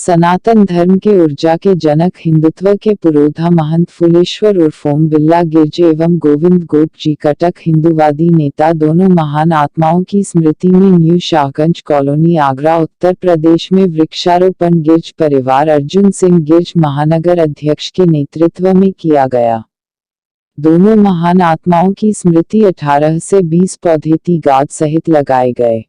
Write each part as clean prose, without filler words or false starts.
सनातन धर्म के ऊर्जा के जनक हिंदुत्व के पुरोधा महंत फूलेश्वर उर्फ ओम बिरला गिरज एवं गोविंद गोप जी कटक हिंदूवादी नेता दोनों महान आत्माओं की स्मृति में न्यू शाहगंज कॉलोनी आगरा उत्तर प्रदेश में वृक्षारोपण गिरज परिवार अर्जुन सिंह गिरज महानगर अध्यक्ष के नेतृत्व में किया गया। दोनों महान आत्माओं की स्मृति 18 से 20 पौधे टी गार्ड सहित लगाए गए।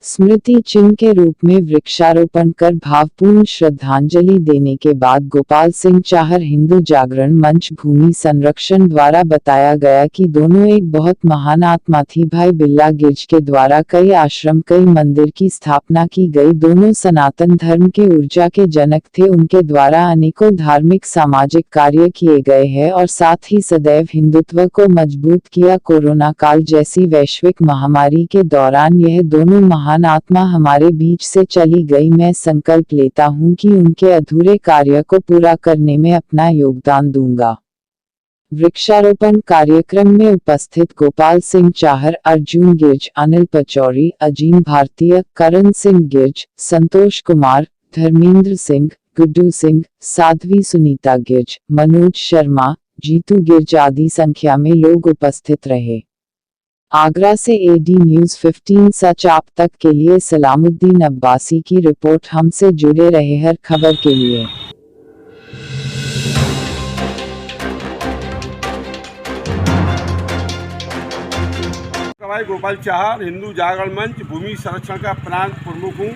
स्मृति चिन्ह के रूप में वृक्षारोपण कर भावपूर्ण श्रद्धांजलि देने के बाद गोपाल सिंह चाहर हिंदू जागरण मंच भूमि संरक्षण द्वारा बताया गया कि दोनों एक बहुत महान आत्मा थी। भाई बिरला गिरज के द्वारा कई आश्रम कई मंदिर की स्थापना की गई। दोनों सनातन धर्म के ऊर्जा के जनक थे। उनके द्वारा अनेकों धार्मिक सामाजिक कार्य किए गए हैं और साथ ही सदैव हिंदुत्व को मजबूत किया। कोरोना काल जैसी वैश्विक महामारी के दौरान यह दोनों महान आत्मा हमारे बीच से चली गई। मैं संकल्प लेता हूं कि उनके अधूरे कार्य को पूरा करने में अपना योगदान दूंगा। वृक्षारोपण कार्यक्रम में उपस्थित गोपाल सिंह चाहर, अर्जुन गिरज, अनिल पचौरी, अजीम भारतीय, करण सिंह गिरज, संतोष कुमार, धर्मेंद्र सिंह, गुड्डू सिंह, साध्वी सुनीता गिरज, मनोज शर्मा, जीतू गिरज आदि संख्या में लोग उपस्थित रहे। आगरा से एडी न्यूज़ 15 सच आप तक के लिए सलामुद्दीन अब्बासी की रिपोर्ट। हमसे जुड़े रहे हर खबर के लिए। गोपाल चाहर हिंदू जागरण मंच भूमि संरक्षण का प्रांत प्रमुख हूँ।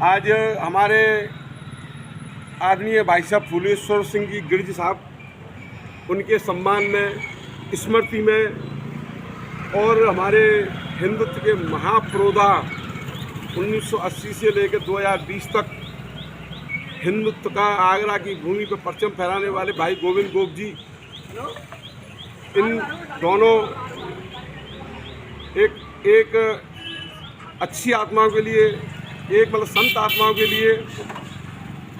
आज हमारे आदरणीय भाई साहब फूलेश्वर सिंह जी गिरज साहब, उनके सम्मान में, स्मृति में और हमारे हिंदुत्व के महापुरोधा 1980 से लेकर 2020 तक हिंदुत्व का आगरा की भूमि पर परचम फहराने वाले भाई गोविंद गोप जी, इन दोनों एक अच्छी आत्माओं के लिए, एक मतलब संत आत्माओं के लिए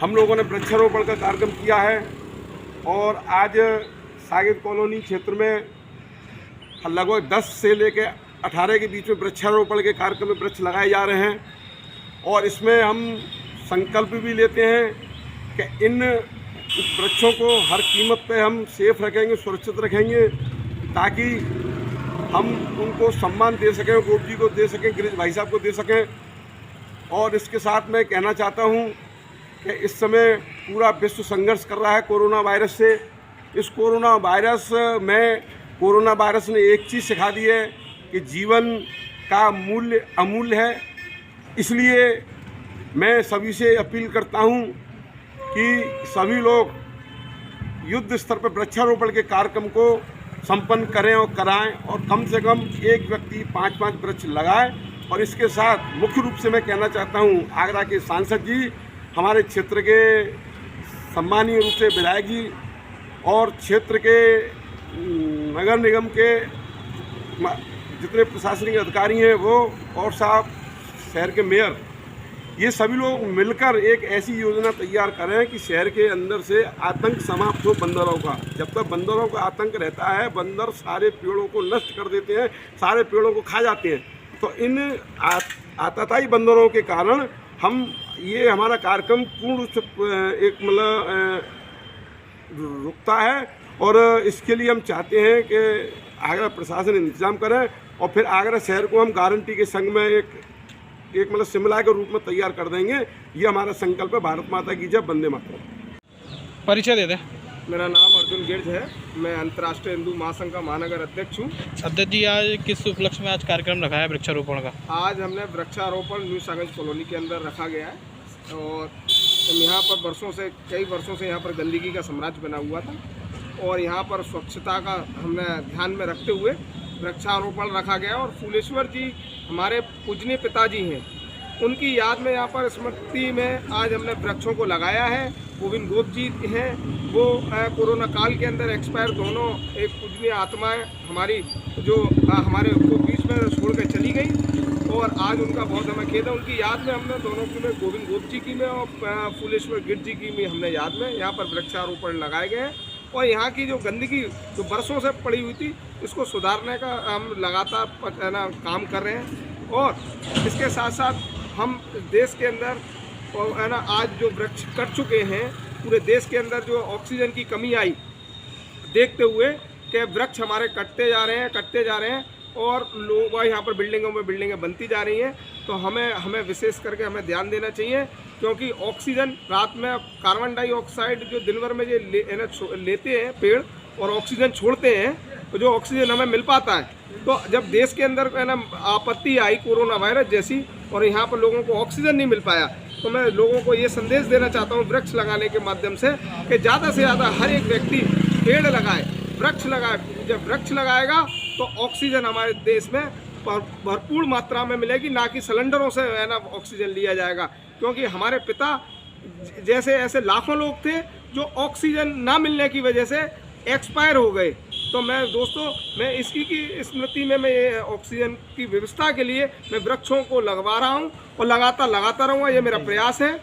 हम लोगों ने वृक्षारोपण का कार्यक्रम किया है। और आज सागिर कॉलोनी क्षेत्र में लगभग 10 से लेकर 18 के बीच में वृक्षारोपण के कार्यक्रम में वृक्ष लगाए जा रहे हैं। और इसमें हम संकल्प भी लेते हैं कि इन वृक्षों को हर कीमत पे हम सेफ रखेंगे, सुरक्षित रखेंगे, ताकि हम उनको सम्मान दे सकें, गोप जी को दे सकें, गिरीश भाई साहब को दे सकें। और इसके साथ मैं कहना चाहता हूँ कि इस समय पूरा विश्व संघर्ष कर रहा है कोरोना वायरस से। इस कोरोना वायरस में कोरोना वायरस ने एक चीज़ सिखा दी है कि जीवन का मूल्य अमूल्य है। इसलिए मैं सभी से अपील करता हूं कि सभी लोग युद्ध स्तर पर वृक्षारोपण के कार्यक्रम को संपन्न करें और कराएं, और कम से कम एक व्यक्ति 5-5 वृक्ष लगाए। और इसके साथ मुख्य रूप से मैं कहना चाहता हूं, आगरा के सांसद जी, हमारे क्षेत्र के सम्मानीय रूप से विधायक जी और क्षेत्र के नगर निगम के जितने प्रशासनिक अधिकारी हैं वो, और साहब शहर के मेयर, ये सभी लोग मिलकर एक ऐसी योजना तैयार करें कि शहर के अंदर से आतंक समाप्त हो बंदरों का। जब तक बंदरों का आतंक रहता है, बंदर सारे पेड़ों को नष्ट कर देते हैं, सारे पेड़ों को खा जाते हैं। तो इन आतताई बंदरों के कारण हम ये हमारा कार्यक्रम पूर्ण रूप से एक मतलब रुकता है। और इसके लिए हम चाहते हैं कि आगरा प्रशासन इंतजाम करें, और फिर आगरा शहर को हम गारंटी के संग में एक मतलब शिमला के रूप में तैयार कर देंगे। ये हमारा संकल्प है। भारत माता की जय, वंदे मातरम। परिचय दे दें। मेरा नाम अर्जुन गिरज है, मैं अंतर्राष्ट्रीय हिंदू महासंघ का महानगर अध्यक्ष हूँ। अध्यक्ष जी, आज किस उपलक्ष्य में आज कार्यक्रम रखा है वृक्षारोपण का? आज हमने वृक्षारोपण न्यू शाहगंज कॉलोनी के अंदर रखा गया है। और यहाँ पर कई वर्षों से यहाँ पर गंदगी का साम्राज्य बना हुआ था, और यहाँ पर स्वच्छता का हमने ध्यान में रखते हुए वृक्षारोपण रखा गया। और फूलेश्वर जी हमारे पूजनीय पिताजी हैं, उनकी याद में यहाँ पर स्मृति में आज हमने वृक्षों को लगाया है। गोविंद गोप जी हैं, वो कोरोना काल के अंदर एक्सपायर, दोनों एक पूजनीय आत्माएं हमारी जो हमारे को बीच में छोड़ कर चली गई। और आज उनका बहुत हमें खेद है। उनकी याद में हमने दोनों की में, गोविंद गोप जी की में और फूलेश्वर गिरज जी की में हमने याद में यहाँ पर वृक्षारोपण लगाए गए हैं। और यहाँ की जो गंदगी जो बरसों से पड़ी हुई थी, इसको सुधारने का हम लगातार काम कर रहे हैं। और इसके साथ साथ हम देश के अंदर और है ना आज जो वृक्ष कट चुके हैं पूरे देश के अंदर, जो ऑक्सीजन की कमी आई देखते हुए कि वृक्ष हमारे कटते जा रहे हैं और लोग यहाँ पर बिल्डिंगों में बिल्डिंगें बनती जा रही हैं। तो हमें विशेष करके हमें ध्यान देना चाहिए, क्योंकि ऑक्सीजन रात में कार्बन डाइऑक्साइड जो दिन भर में लेते हैं पेड़ और ऑक्सीजन छोड़ते हैं, तो जो ऑक्सीजन हमें मिल पाता है। तो जब देश के अंदर है ना आपत्ति आई कोरोना वायरस जैसी और यहाँ पर लोगों को ऑक्सीजन नहीं मिल पाया, तो मैं लोगों को ये संदेश देना चाहता हूँ वृक्ष लगाने के माध्यम से कि ज़्यादा से ज़्यादा हर एक व्यक्ति पेड़ लगाए, वृक्ष लगाए। जब वृक्ष लगाएगा तो ऑक्सीजन हमारे देश में भरपूर मात्रा में मिलेगी, ना कि सिलेंडरों से है ना ऑक्सीजन लिया जाएगा। क्योंकि हमारे पिता जैसे ऐसे लाखों लोग थे जो ऑक्सीजन ना मिलने की वजह से एक्सपायर हो गए। तो मैं इसकी की स्मृति में मैं ये ऑक्सीजन की व्यवस्था के लिए मैं वृक्षों को लगवा रहा हूँ और लगाता रहूँगा, ये मेरा प्रयास है।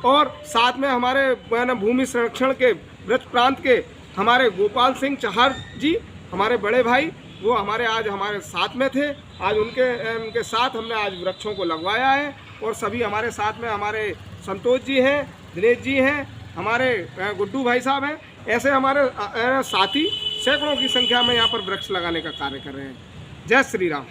और साथ में हमारे भूमि संरक्षण के ब्रज प्रांत के हमारे गोपाल सिंह चहार जी, हमारे बड़े भाई, वो आज हमारे साथ में थे। आज उनके साथ हमने आज वृक्षों को लगवाया है। और सभी हमारे साथ में हमारे संतोष जी हैं, दिनेश जी हैं, हमारे गुड्डू भाई साहब हैं। ऐसे हमारे साथी सैकड़ों की संख्या में यहाँ पर वृक्ष लगाने का कार्य कर रहे हैं। जय श्री राम।